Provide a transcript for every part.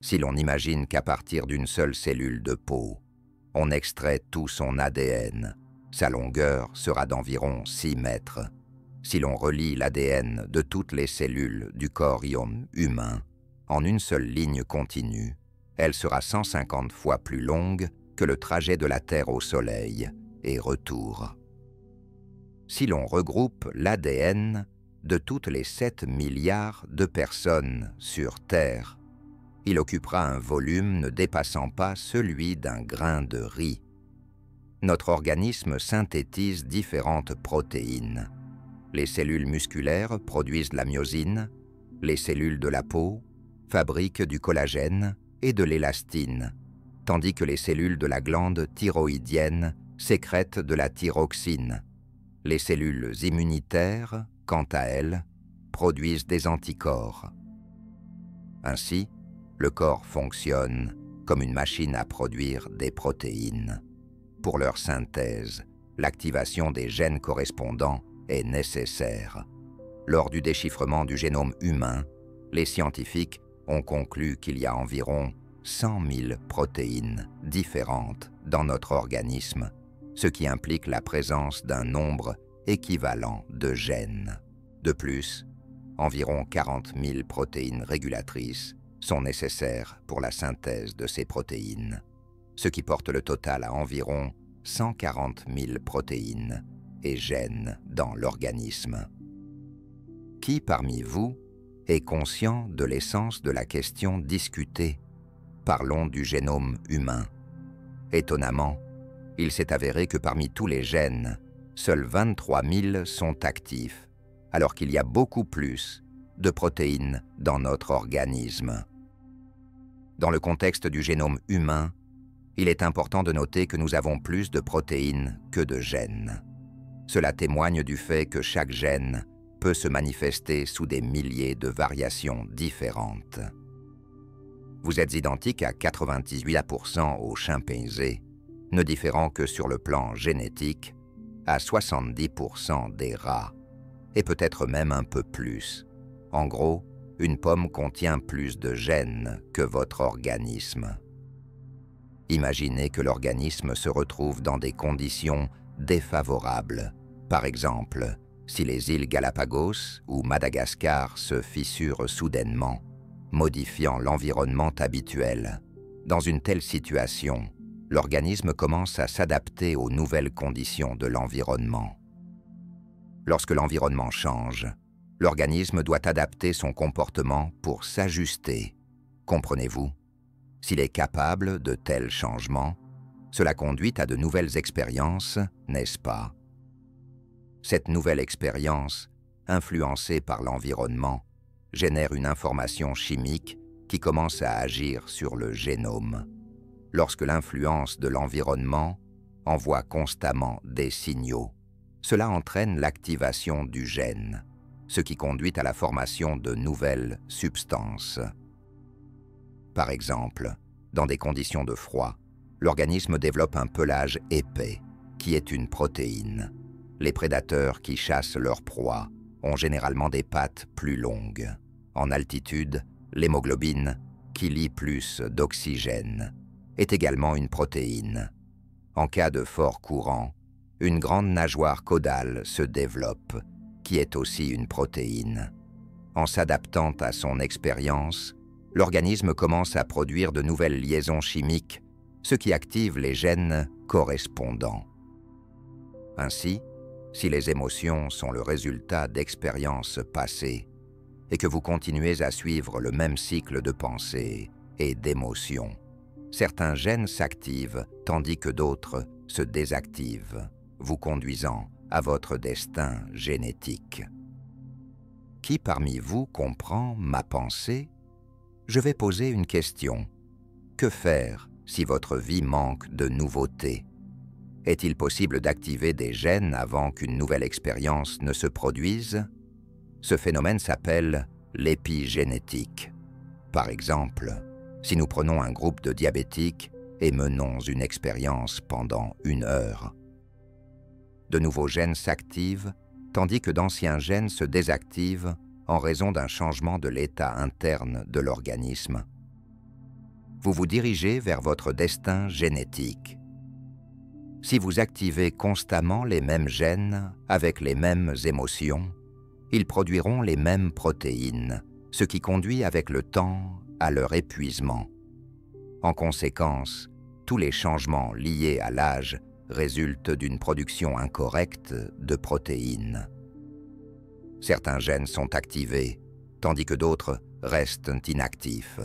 Si l'on imagine qu'à partir d'une seule cellule de peau, on extrait tout son ADN, sa longueur sera d'environ 6 mètres. Si l'on relie l'ADN de toutes les cellules du corps humain en une seule ligne continue, elle sera 150 fois plus longue que le trajet de la Terre au Soleil et retour. Si l'on regroupe l'ADN de toutes les 7 milliards de personnes sur Terre, il occupera un volume ne dépassant pas celui d'un grain de riz. Notre organisme synthétise différentes protéines. Les cellules musculaires produisent de la myosine, les cellules de la peau fabriquent du collagène et de l'élastine, tandis que les cellules de la glande thyroïdienne sécrètent de la thyroxine. Les cellules immunitaires, quant à elles, produisent des anticorps. Ainsi, le corps fonctionne comme une machine à produire des protéines. Pour leur synthèse, l'activation des gènes correspondants est nécessaire. Lors du déchiffrement du génome humain, les scientifiques ont conclu qu'il y a environ 100 000 protéines différentes dans notre organisme, ce qui implique la présence d'un nombre équivalent de gènes. De plus, environ 40 000 protéines régulatrices sont nécessaires pour la synthèse de ces protéines, ce qui porte le total à environ 140 000 protéines et gènes dans l'organisme. Qui parmi vous est conscient de l'essence de la question discutée? Parlons du génome humain. Étonnamment, il s'est avéré que parmi tous les gènes, seuls 23 000 sont actifs, alors qu'il y a beaucoup plus de protéines dans notre organisme. Dans le contexte du génome humain, il est important de noter que nous avons plus de protéines que de gènes. Cela témoigne du fait que chaque gène peut se manifester sous des milliers de variations différentes. Vous êtes identique à 98% aux chimpanzés, ne différant que sur le plan génétique à 70% des rats, et peut-être même un peu plus. En gros, une pomme contient plus de gènes que votre organisme. Imaginez que l'organisme se retrouve dans des conditions défavorables. Par exemple, si les îles Galapagos ou Madagascar se fissurent soudainement, modifiant l'environnement habituel. Dans une telle situation, l'organisme commence à s'adapter aux nouvelles conditions de l'environnement. Lorsque l'environnement change, l'organisme doit adapter son comportement pour s'ajuster. Comprenez-vous? S'il est capable de tels changements, cela conduit à de nouvelles expériences, n'est-ce pas? Cette nouvelle expérience, influencée par l'environnement, génère une information chimique qui commence à agir sur le génome. Lorsque l'influence de l'environnement envoie constamment des signaux, cela entraîne l'activation du gène, ce qui conduit à la formation de nouvelles substances. Par exemple, dans des conditions de froid, l'organisme développe un pelage épais, qui est une protéine. Les prédateurs qui chassent leur proie ont généralement des pattes plus longues. En altitude, l'hémoglobine, qui lie plus d'oxygène, est également une protéine. En cas de fort courant, une grande nageoire caudale se développe, qui est aussi une protéine. En s'adaptant à son expérience, l'organisme commence à produire de nouvelles liaisons chimiques, ce qui active les gènes correspondants. Ainsi, si les émotions sont le résultat d'expériences passées et que vous continuez à suivre le même cycle de pensée et d'émotions, certains gènes s'activent tandis que d'autres se désactivent, vous conduisant à votre destin génétique. Qui parmi vous comprend ma pensée? Je vais poser une question. Que faire si votre vie manque de nouveautés? Est-il possible d'activer des gènes avant qu'une nouvelle expérience ne se produise? Ce phénomène s'appelle l'épigénétique. Par exemple, si nous prenons un groupe de diabétiques et menons une expérience pendant 1 heure, de nouveaux gènes s'activent, tandis que d'anciens gènes se désactivent en raison d'un changement de l'état interne de l'organisme. vous vous dirigez vers votre destin génétique. Si vous activez constamment les mêmes gènes avec les mêmes émotions, ils produiront les mêmes protéines, ce qui conduit avec le temps à leur épuisement. En conséquence, tous les changements liés à l'âge résultent d'une production incorrecte de protéines. Certains gènes sont activés, tandis que d'autres restent inactifs.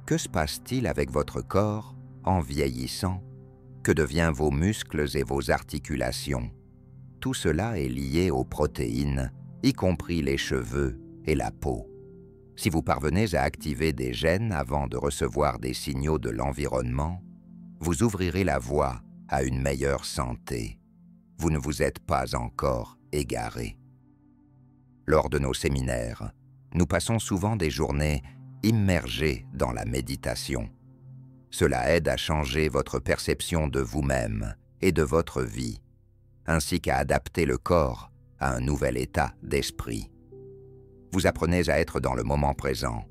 Que se passe-t-il avec votre corps en vieillissant? Que deviennent vos muscles et vos articulations? Tout cela est lié aux protéines, y compris les cheveux et la peau. Si vous parvenez à activer des gènes avant de recevoir des signaux de l'environnement, vous ouvrirez la voie à une meilleure santé. Vous ne vous êtes pas encore égaré. Lors de nos séminaires, nous passons souvent des journées immergées dans la méditation. Cela aide à changer votre perception de vous-même et de votre vie, ainsi qu'à adapter le corps à un nouvel état d'esprit. Vous apprenez à être dans le moment présent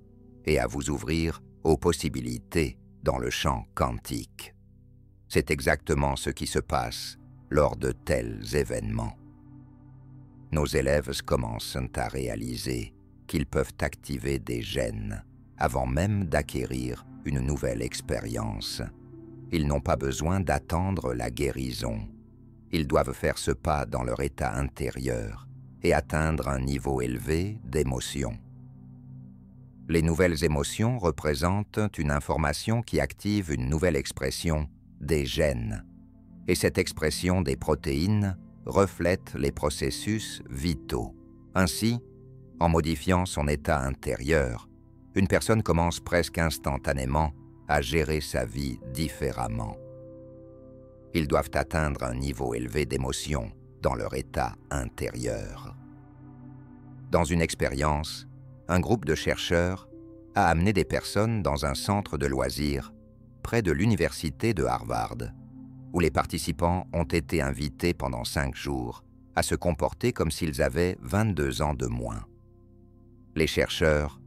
et à vous ouvrir aux possibilités dans le champ quantique. C'est exactement ce qui se passe lors de tels événements. Nos élèves commencent à réaliser qu'ils peuvent activer des gènes avant même d'acquérir une nouvelle expérience. Ils n'ont pas besoin d'attendre la guérison. Ils doivent faire ce pas dans leur état intérieur et atteindre un niveau élevé d'émotion. Les nouvelles émotions représentent une information qui active une nouvelle expression des gènes, et cette expression des protéines reflète les processus vitaux. Ainsi, en modifiant son état intérieur, une personne commence presque instantanément à gérer sa vie différemment. Ils doivent atteindre un niveau élevé d'émotion dans leur état intérieur. Dans une expérience, un groupe de chercheurs a amené des personnes dans un centre de loisirs près de l'université de Harvard, où les participants ont été invités pendant 5 jours à se comporter comme s'ils avaient 22 ans de moins. Les chercheurs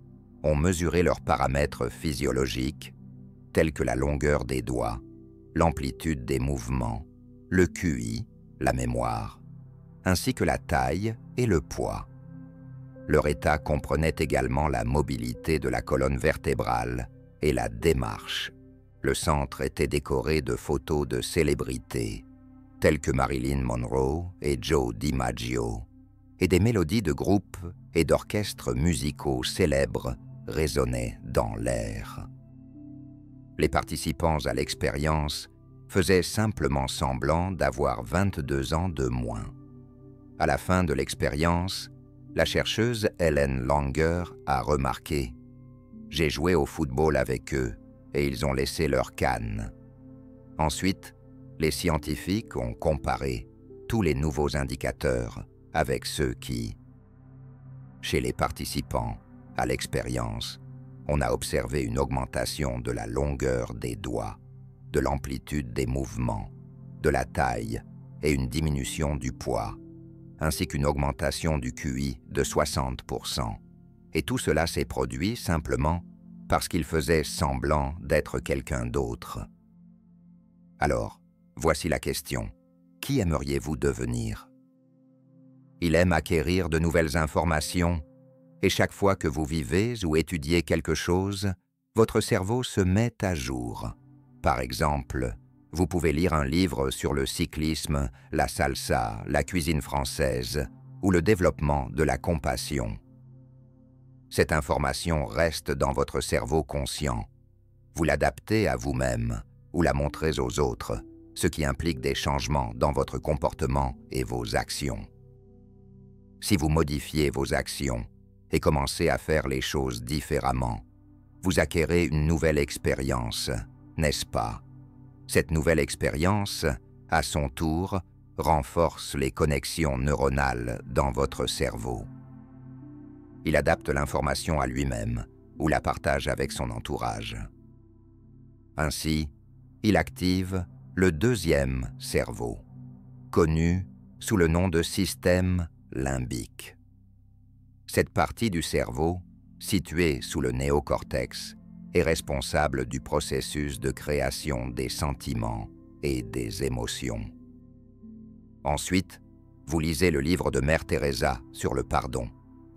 ont mesuré leurs paramètres physiologiques, tels que la longueur des doigts, l'amplitude des mouvements, le QI, la mémoire, ainsi que la taille et le poids. Leur état comprenait également la mobilité de la colonne vertébrale et la démarche. Le centre était décoré de photos de célébrités, telles que Marilyn Monroe et Joe DiMaggio, et des mélodies de groupes et d'orchestres musicaux célèbres résonnaient dans l'air. Les participants à l'expérience faisaient simplement semblant d'avoir 22 ans de moins. À la fin de l'expérience, la chercheuse Helen Langer a remarqué « J'ai joué au football avec eux et ils ont laissé leur canne. » Ensuite, les scientifiques ont comparé tous les nouveaux indicateurs avec ceux qui, chez les participants à l'expérience, on a observé une augmentation de la longueur des doigts, de l'amplitude des mouvements, de la taille et une diminution du poids, ainsi qu'une augmentation du QI de 60%. Et tout cela s'est produit simplement parce qu'ils faisaient semblant d'être quelqu'un d'autre. Alors, voici la question. Qui aimeriez-vous devenir? Il aime acquérir de nouvelles informations, et chaque fois que vous vivez ou étudiez quelque chose, votre cerveau se met à jour. Par exemple, vous pouvez lire un livre sur le cyclisme, la salsa, la cuisine française ou le développement de la compassion. Cette information reste dans votre cerveau conscient. Vous l'adaptez à vous-même ou la montrez aux autres, ce qui implique des changements dans votre comportement et vos actions. Si vous modifiez vos actions et commencez à faire les choses différemment, vous acquérez une nouvelle expérience, n'est-ce pas? Cette nouvelle expérience, à son tour, renforce les connexions neuronales dans votre cerveau. Il adapte l'information à lui-même ou la partage avec son entourage. Ainsi, il active le deuxième cerveau, connu sous le nom de système limbique. Cette partie du cerveau, située sous le néocortex, est responsable du processus de création des sentiments et des émotions. Ensuite, vous lisez le livre de Mère Teresa sur le pardon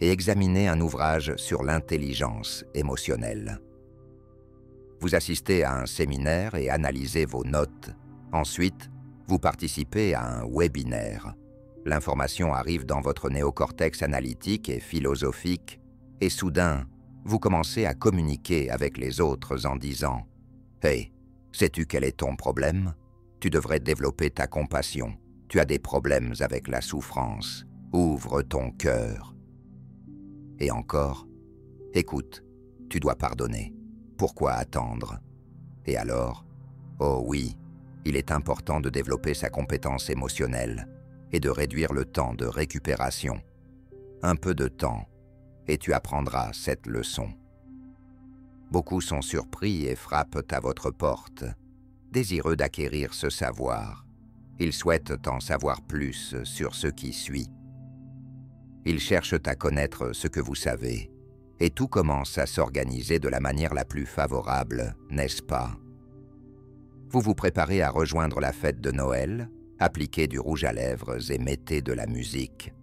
et examinez un ouvrage sur l'intelligence émotionnelle. Vous assistez à un séminaire et analysez vos notes. Ensuite, vous participez à un webinaire. L'information arrive dans votre néocortex analytique et philosophique et soudain, vous commencez à communiquer avec les autres en disant « Hey, sais-tu quel est ton problème? Tu devrais développer ta compassion. Tu as des problèmes avec la souffrance. Ouvre ton cœur. » Et encore « Écoute, tu dois pardonner. Pourquoi attendre? » Et alors « Oh oui, il est important de développer sa compétence émotionnelle et de réduire le temps de récupération. Un peu de temps, et tu apprendras cette leçon. » Beaucoup sont surpris et frappent à votre porte, désireux d'acquérir ce savoir. Ils souhaitent en savoir plus sur ce qui suit. Ils cherchent à connaître ce que vous savez, et tout commence à s'organiser de la manière la plus favorable, n'est-ce pas? Vous vous préparez à rejoindre la fête de Noël, appliquez du rouge à lèvres et mettez de la musique.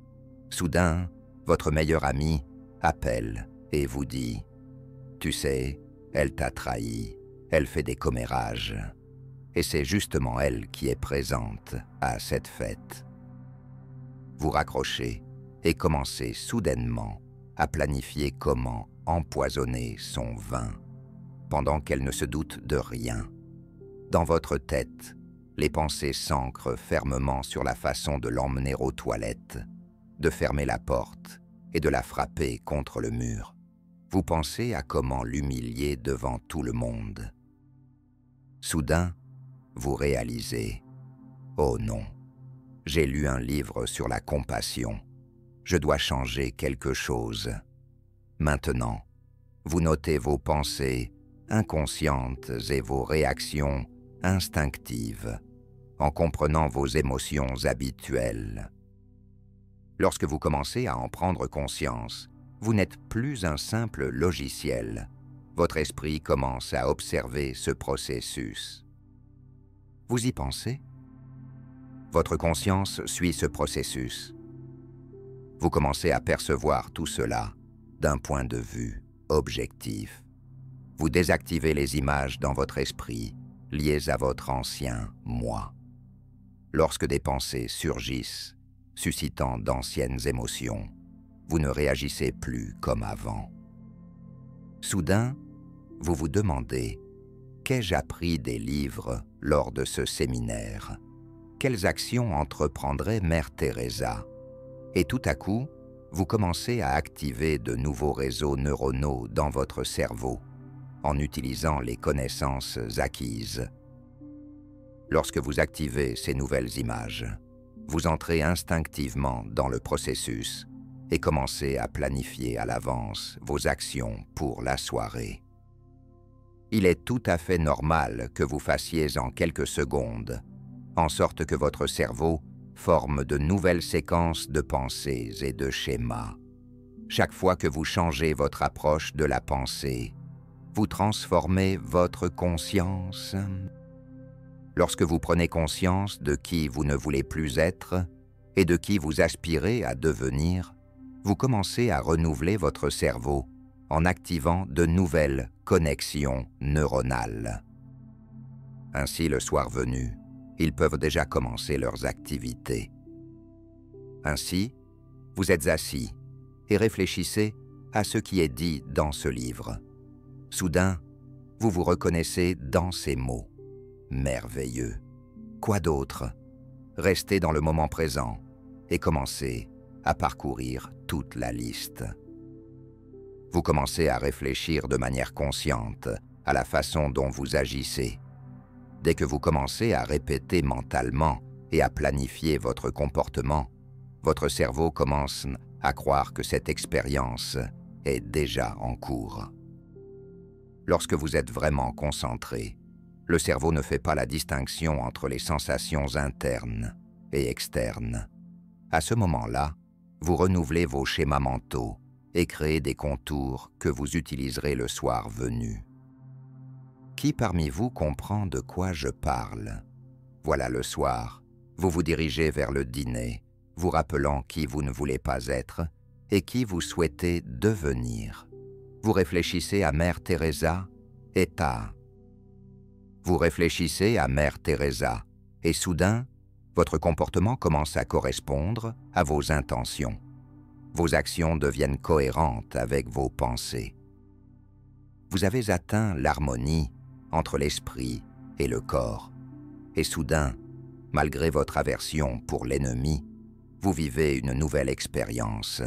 Soudain, votre meilleur ami appelle et vous dit « Tu sais, elle t'a trahi, elle fait des commérages. » Et c'est justement elle qui est présente à cette fête. Vous raccrochez et commencez soudainement à planifier comment empoisonner son vin, pendant qu'elle ne se doute de rien. Dans votre tête, les pensées s'ancrent fermement sur la façon de l'emmener aux toilettes, de fermer la porte et de la frapper contre le mur. Vous pensez à comment l'humilier devant tout le monde. Soudain, vous réalisez « Oh non, j'ai lu un livre sur la compassion. Je dois changer quelque chose. » Maintenant, vous notez vos pensées inconscientes et vos réactions instinctives, en comprenant vos émotions habituelles. Lorsque vous commencez à en prendre conscience, vous n'êtes plus un simple logiciel. Votre esprit commence à observer ce processus. Vous y pensez? Votre conscience suit ce processus. Vous commencez à percevoir tout cela d'un point de vue objectif. Vous désactivez les images dans votre esprit liées à votre ancien moi. Lorsque des pensées surgissent, suscitant d'anciennes émotions, vous ne réagissez plus comme avant. Soudain, vous vous demandez « Qu'ai-je appris des livres lors de ce séminaire? Quelles actions entreprendrait Mère Teresa ?» Et tout à coup, vous commencez à activer de nouveaux réseaux neuronaux dans votre cerveau en utilisant les connaissances acquises. Lorsque vous activez ces nouvelles images, vous entrez instinctivement dans le processus et commencez à planifier à l'avance vos actions pour la soirée. Il est tout à fait normal que vous fassiez en quelques secondes, en sorte que votre cerveau forme de nouvelles séquences de pensées et de schémas. Chaque fois que vous changez votre approche de la pensée, vous transformez votre conscience. Lorsque vous prenez conscience de qui vous ne voulez plus être et de qui vous aspirez à devenir, vous commencez à renouveler votre cerveau en activant de nouvelles connexions neuronales. Ainsi, le soir venu, ils peuvent déjà commencer leurs activités. Ainsi, vous êtes assis et réfléchissez à ce qui est dit dans ce livre. Soudain, vous vous reconnaissez dans ces mots. Merveilleux. Quoi d'autre? Restez dans le moment présent et commencez à parcourir toute la liste. Vous commencez à réfléchir de manière consciente à la façon dont vous agissez. Dès que vous commencez à répéter mentalement et à planifier votre comportement, votre cerveau commence à croire que cette expérience est déjà en cours. Lorsque vous êtes vraiment concentré, le cerveau ne fait pas la distinction entre les sensations internes et externes. À ce moment-là, vous renouvelez vos schémas mentaux et créez des contours que vous utiliserez le soir venu. Qui parmi vous comprend de quoi je parle? Voilà le soir, vous vous dirigez vers le dîner, vous rappelant qui vous ne voulez pas être et qui vous souhaitez devenir. Vous réfléchissez à Mère Teresa et ta. Vous réfléchissez à Mère Teresa et soudain, votre comportement commence à correspondre à vos intentions. Vos actions deviennent cohérentes avec vos pensées. Vous avez atteint l'harmonie entre l'esprit et le corps. Et soudain, malgré votre aversion pour l'ennemi, vous vivez une nouvelle expérience.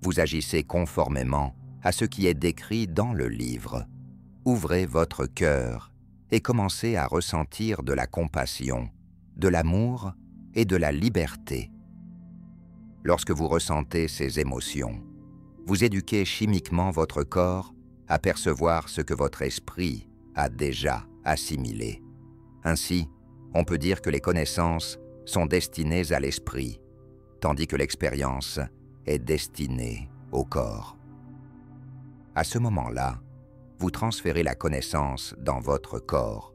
Vous agissez conformément à ce qui est décrit dans le livre. Ouvrez votre cœur et commencez à ressentir de la compassion, de l'amour et de la liberté. Lorsque vous ressentez ces émotions, vous éduquez chimiquement votre corps à percevoir ce que votre esprit a déjà assimilé. Ainsi, on peut dire que les connaissances sont destinées à l'esprit, tandis que l'expérience est destinée au corps. À ce moment-là, vous transférez la connaissance dans votre corps.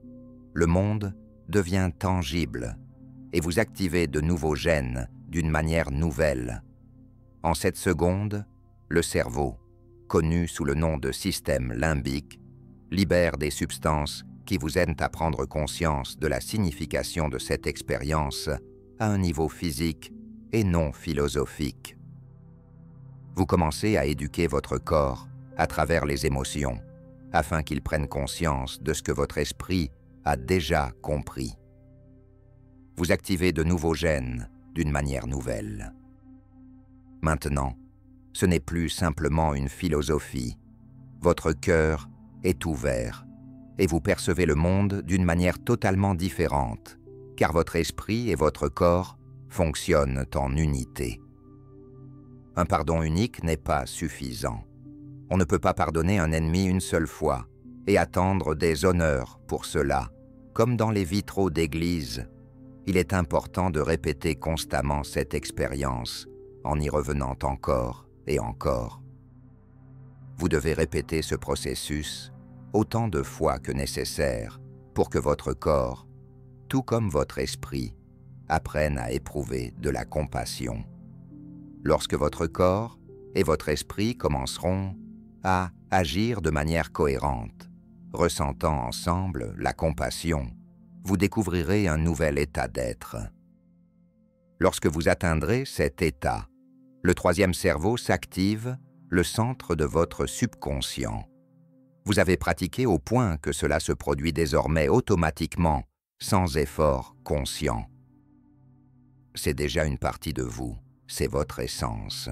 Le monde devient tangible et vous activez de nouveaux gènes d'une manière nouvelle. En cette seconde, le cerveau, connu sous le nom de système limbique, libère des substances qui vous aident à prendre conscience de la signification de cette expérience à un niveau physique et non philosophique. Vous commencez à éduquer votre corps à travers les émotions, afin qu'il prenne conscience de ce que votre esprit a déjà compris. Vous activez de nouveaux gènes d'une manière nouvelle. Maintenant, ce n'est plus simplement une philosophie. Votre cœur est ouvert et vous percevez le monde d'une manière totalement différente, car votre esprit et votre corps fonctionnent en unité. Un pardon unique n'est pas suffisant. On ne peut pas pardonner un ennemi une seule fois et attendre des honneurs pour cela. Comme dans les vitraux d'église, il est important de répéter constamment cette expérience en y revenant encore et encore. Vous devez répéter ce processus autant de fois que nécessaire pour que votre corps, tout comme votre esprit, apprenne à éprouver de la compassion. Lorsque votre corps et votre esprit commenceront à agir de manière cohérente, ressentant ensemble la compassion, vous découvrirez un nouvel état d'être. Lorsque vous atteindrez cet état, le troisième cerveau s'active, le centre de votre subconscient. Vous avez pratiqué au point que cela se produit désormais automatiquement, sans effort conscient. C'est déjà une partie de vous, c'est votre essence.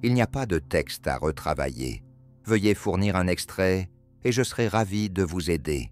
Il n'y a pas de texte à retravailler. Veuillez fournir un extrait et je serai ravi de vous aider.